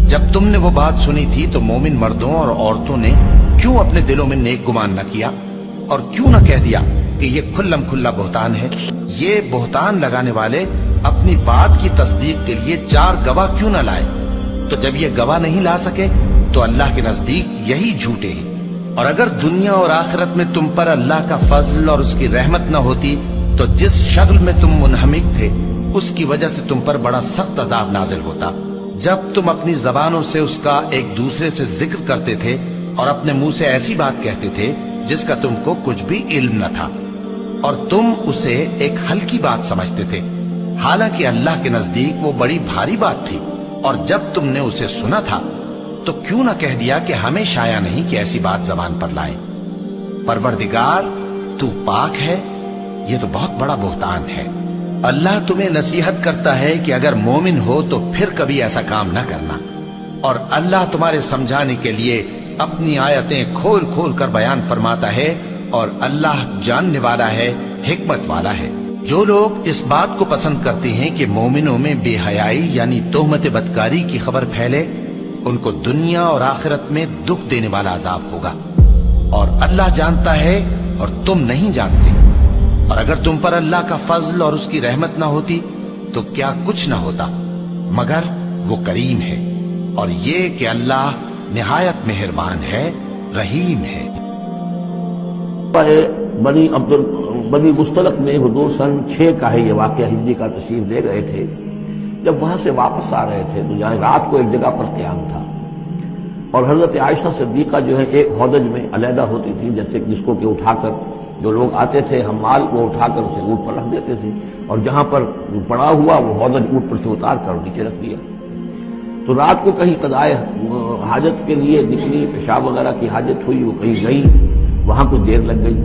جب تم نے وہ بات سنی تھی تو مومن مردوں اور عورتوں نے کیوں اپنے دلوں میں نیک گمان نہ کیا اور کیوں نہ کہہ دیا کہ یہ کھلم کھلا بہتان ہے؟ یہ بہتان لگانے والے اپنی بات کی تصدیق کے لیے 4 گواہ کیوں نہ لائے؟ تو جب یہ گواہ نہیں لا سکے تو اللہ کے نزدیک یہی جھوٹے ہیں۔ اور اگر دنیا اور آخرت میں تم پر اللہ کا فضل اور اس کی رحمت نہ ہوتی تو جس شغل میں تم منہمک تھے اس کی وجہ سے تم پر بڑا سخت عذاب نازل ہوتا، جب تم اپنی زبانوں سے اس کا ایک دوسرے سے ذکر کرتے تھے اور اپنے منہ سے ایسی بات کہتے تھے جس کا تم کو کچھ بھی علم نہ تھا، اور تم اسے ایک ہلکی بات سمجھتے تھے، حالانکہ اللہ کے نزدیک وہ بڑی بھاری بات تھی۔ اور جب تم نے اسے سنا تھا تو کیوں نہ کہہ دیا کہ ہمیں شایع نہیں کہ ایسی بات زبان پر لائیں؟ پروردگار تو پاک ہے، یہ تو بہت بڑا بہتان ہے۔ اللہ تمہیں نصیحت کرتا ہے کہ اگر مومن ہو تو پھر کبھی ایسا کام نہ کرنا، اور اللہ تمہارے سمجھانے کے لیے اپنی آیتیں کھول کھول کر بیان فرماتا ہے، اور اللہ جاننے والا ہے، حکمت والا ہے۔ جو لوگ اس بات کو پسند کرتے ہیں کہ مومنوں میں بے حیائی یعنی تہمت بدکاری کی خبر پھیلے، ان کو دنیا اور آخرت میں دکھ دینے والا عذاب ہوگا، اور اللہ جانتا ہے اور تم نہیں جانتے۔ اور اگر تم پر اللہ کا فضل اور اس کی رحمت نہ ہوتی تو کیا کچھ نہ ہوتا، مگر وہ کریم ہے، اور یہ کہ اللہ نہایت مہربان ہے، رحیم ہے۔ بنی مستلق میں حضور سن 6 کا ہے یہ واقعہ، ہجری کا تشریف لے گئے تھے۔ جب وہاں سے واپس آ رہے تھے تو جہاں رات کو ایک جگہ پر قیام تھا، اور حضرت عائشہ صدیقہ جو ہے ایک ہودج میں علیحدہ ہوتی تھی، جیسے جس کو کہ اٹھا کر جو لوگ آتے تھے حمال وہ اٹھا کر اسے اونٹ پر رکھ دیتے تھے، اور جہاں پر پڑا ہوا وہ ہودج اونٹ پر سے اتار کر نیچے رکھ دیا۔ تو رات کو کہیں قضائے حاجت کے لیے نکلی، پیشاب وغیرہ کی حاجت ہوئی، وہ کہیں گئی، وہاں کو دیر لگ گئی،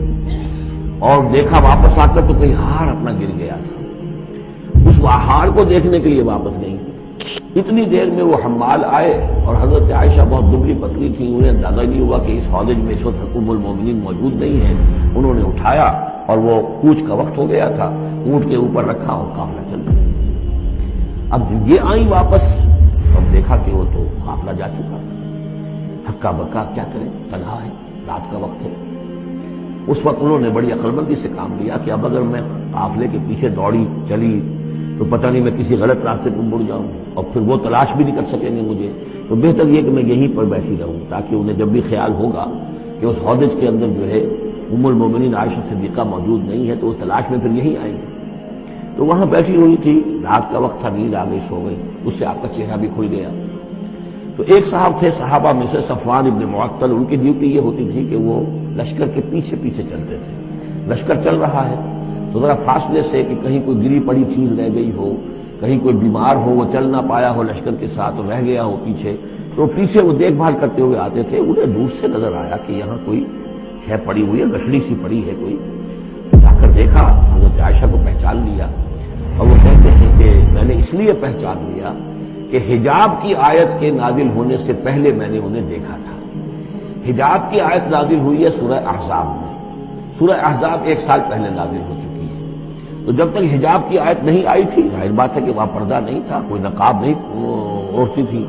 اور دیکھا واپس آ کر تو کہیں ہار اپنا گر گیا تھا۔ اس ہار کو دیکھنے کے لیے واپس گئی، اتنی دیر میں وہ حمال آئے، اور حضرت عائشہ بہت دبلی پتلی تھی، انہیں اندازہ نہیں ہوا کہ اس ہودج میں اس وقت ام المومنین موجود نہیں ہے۔ انہوں نے اٹھایا اور وہ کوچ کا وقت ہو گیا تھا، اونٹ کے اوپر رکھا اور قافلہ چل گیا۔ اب یہ آئیں واپس، اب دیکھا کہ وہ تو قافلہ جا چکا، ہکا بکا کیا کریں، تنہا ہے، رات کا وقت ہے۔ اس وقت انہوں نے بڑی عقل مندی سے کام لیا کہ اب اگر میں قافلے کے پیچھے دوڑی چلی تو پتہ نہیں میں کسی غلط راستے پر مڑ جاؤں اور پھر وہ تلاش بھی نہیں کر سکیں گے مجھے، تو بہتر یہ کہ میں یہیں پر بیٹھی رہوں، تاکہ انہیں جب بھی خیال ہوگا کہ اس ہودج کے اندر جو ہے ام المومنین عائشہ صدیقہ موجود نہیں ہے تو وہ تلاش میں پھر یہیں آئیں گے۔ تو وہاں بیٹھی ہوئی تھی، رات کا وقت تھا، نیند آ گئی، سو گئی، اس سے آپ کا چہرہ بھی کھل گیا۔ تو ایک صاحب تھے صحابہ میں سے صفوان ابن معطل، ان کی ڈیوٹی یہ ہوتی تھی کہ وہ لشکر کے پیچھے پیچھے چلتے تھے۔ لشکر چل رہا ہے تو ذرا فاصلے سے کہ کہیں کوئی گری پڑی چیز رہ گئی ہو، کہیں کوئی بیمار ہو وہ چل نہ پایا ہو لشکر کے ساتھ اور رہ گیا ہو پیچھے، تو پیچھے وہ دیکھ بھال کرتے ہوئے آتے تھے۔ انہیں دور سے نظر آیا کہ یہاں کوئی ہے پڑی ہوئی ہے، گٹھڑی سی پڑی ہے کوئی، جا کر دیکھا، حضرت عائشہ کو پہچان لیا، اور وہ کہتے ہیں کہ میں نے اس لیے پہچان لیا کہ حجاب کی آیت کے نازل ہونے سے پہلے میں نے انہیں دیکھا تھا۔ حجاب کی آیت نازل ہوئی ہے سورہ احزاب میں، سورہ احزاب 1 سال پہلے نازل ہو چکی ہے، تو جب تک حجاب کی آیت نہیں آئی تھی، ظاہر بات ہے کہ وہاں پردہ نہیں تھا، کوئی نقاب نہیں اوڑھتی تھی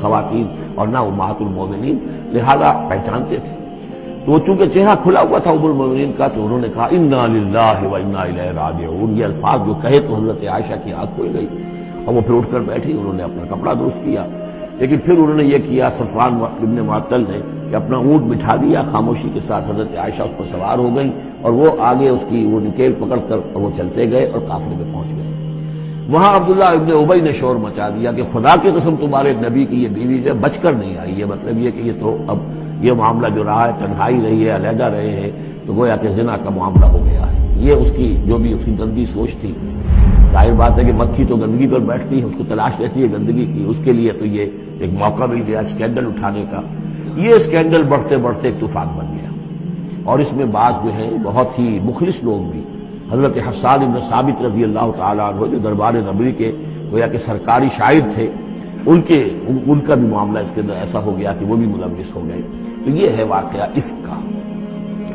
خواتین، اور نہ امہات المومنین، لہذا پہچانتے تھے۔ تو چونکہ چہرہ کھلا ہوا تھا ام المومنین کا، تو انہوں نے کہا انا للہ و انا الیہ راجعون، یہ الفاظ جو کہے تو حضرت عائشہ کی آنکھ کھل گئی، اور وہ پھر اٹھ کر بیٹھی، انہوں نے اپنا کپڑا درست کیا، لیکن پھر انہوں نے یہ کیا صفوان ابن معطل نے کہ اپنا اونٹ بٹھا دیا خاموشی کے ساتھ، حضرت عائشہ اس پر سوار ہو گئی، اور وہ آگے اس کی وہ نکیل پکڑ کر وہ چلتے گئے اور قافلے میں پہنچ گئے۔ وہاں عبداللہ ابن ابی نے شور مچا دیا کہ خدا کی قسم تمہارے نبی کی یہ بیوی جو بچ کر نہیں آئی ہے، مطلب یہ کہ یہ تو اب یہ معاملہ جو رہا ہے، تنہائی رہی ہے، علیحدہ رہے ہیں، تو گویا کہ زنا کا معاملہ ہو گیا ہے۔ یہ اس کی جو بھی اس کی گندی سوچ تھی، ظاہر بات ہے کہ مکھی تو گندگی پر بیٹھتی ہے، اس کو تلاش رہتی ہے گندگی کی، اس کے لیے تو یہ ایک موقع مل گیا اسکینڈل اٹھانے کا۔ یہ اسکینڈل بڑھتے بڑھتے ایک طوفان بن گیا، اور اس میں بعض جو ہیں بہت ہی مخلص لوگ بھی، حضرت حسان بن ثابت رضی اللہ تعالیٰ عنہ جو دربار نبوی کے گویا کہ سرکاری شاعر تھے، ان کا بھی معاملہ اس کے اندر ایسا ہو گیا کہ وہ بھی ملوث ہو گئے۔ تو یہ ہے واقعہ افک کا۔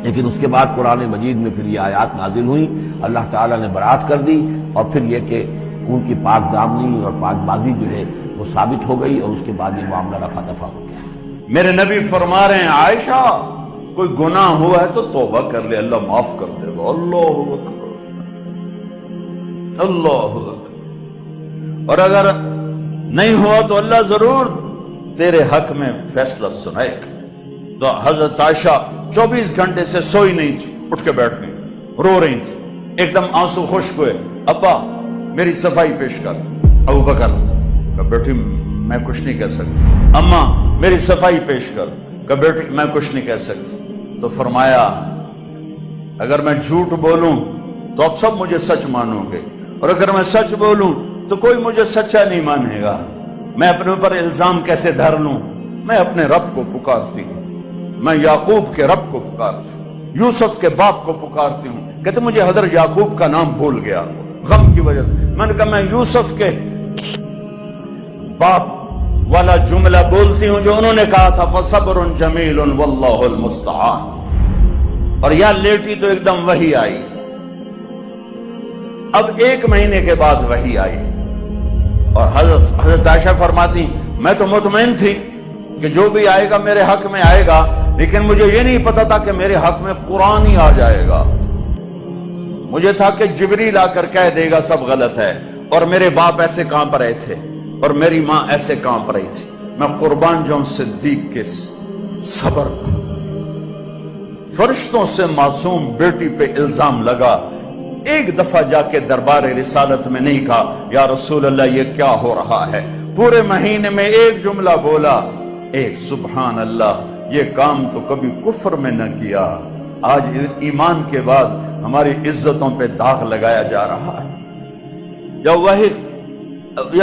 لیکن اس کے بعد قرآن مجید میں پھر یہ آیات نازل ہوئی، اللہ تعالیٰ نے برات کر دی، اور پھر یہ کہ ان کی پاک دامنی اور پاک بازی جو ہے وہ ثابت ہو گئی اور اس کے بعد یہ معاملہ رفع دفع ہو گیا۔ میرے نبی فرما رہے ہیں عائشہ کوئی گناہ ہوا ہے تو توبہ کر لے، اللہ معاف کر دے گا۔ اللہ اکبر، اللہ اکبر۔ اور اگر نہیں ہوا تو اللہ ضرور تیرے حق میں فیصلہ سنائے گا۔ تو حضرت عائشہ 24 گھنٹے سے سوئی نہیں تھی، اٹھ کے بیٹھ گئی، رو رہی تھی، ایک دم آنسو خشک ہوئے۔ ابا میری صفائی پیش کر۔ ابو بکر کہ بیٹی میں کچھ نہیں کہہ سکتی۔ اماں میری صفائی پیش کر۔ کہ بیٹی میں کچھ نہیں کہہ سکتی۔ تو فرمایا اگر میں جھوٹ بولوں تو اب سب مجھے سچ مانو گے، اور اگر میں سچ بولوں تو کوئی مجھے سچا نہیں مانے گا۔ میں اپنے اوپر الزام کیسے دھر لوں؟ میں اپنے رب کو پکارتی ہوں، میں یعقوب کے رب کو پکارتی ہوں، یوسف کے باپ کو پکارتی ہوں۔ کہتے مجھے حضرت یعقوب کا نام بھول گیا غم کی وجہ سے۔ میں نے کہا میں یوسف کے باپ والا جملہ بولتی ہوں جو انہوں نے کہا تھا فصبر جمیل واللہ المستعان، اور یا لیٹی تو ایک دم وحی آئی۔ اب 1 مہینے کے بعد وحی آئی، اور حضرت عائشہ فرماتی میں تو مطمئن تھی کہ جو بھی آئے گا میرے حق میں آئے گا، لیکن مجھے یہ نہیں پتا تھا کہ میرے حق میں قرآن ہی آ جائے گا۔ مجھے تھا کہ جبریل آ کر کہہ دے گا سب غلط ہے، اور میرے باپ ایسے کانپ رہے تھے اور میری ماں ایسے کانپ رہی تھی۔ میں قربان جاؤں صدیق کے صبر پر۔ فرشتوں سے معصوم بیٹی پہ الزام لگا، ایک دفعہ جا کے دربار رسالت میں نہیں کہا یا رسول اللہ یہ کیا ہو رہا ہے، پورے مہینے میں ایک جملہ بولا، ایک سبحان اللہ، یہ کام تو کبھی کفر میں نہ کیا، آج ایمان کے بعد ہماری عزتوں پہ داغ لگایا جا رہا ہے۔ جب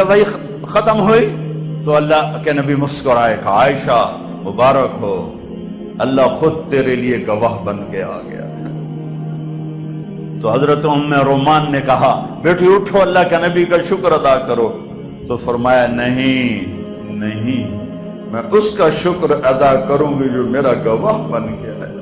وہی ختم ہوئی تو اللہ کے نبی مسکرائے کہا عائشہ مبارک ہو، اللہ خود تیرے لیے گواہ بن کے آ گیا۔ تو حضرت ام رومان نے کہا بیٹی اٹھو، اللہ کے نبی کا شکر ادا کرو۔ تو فرمایا نہیں، میں اس کا شکر ادا کروں گی جو میرا گواہ بن گیا ہے۔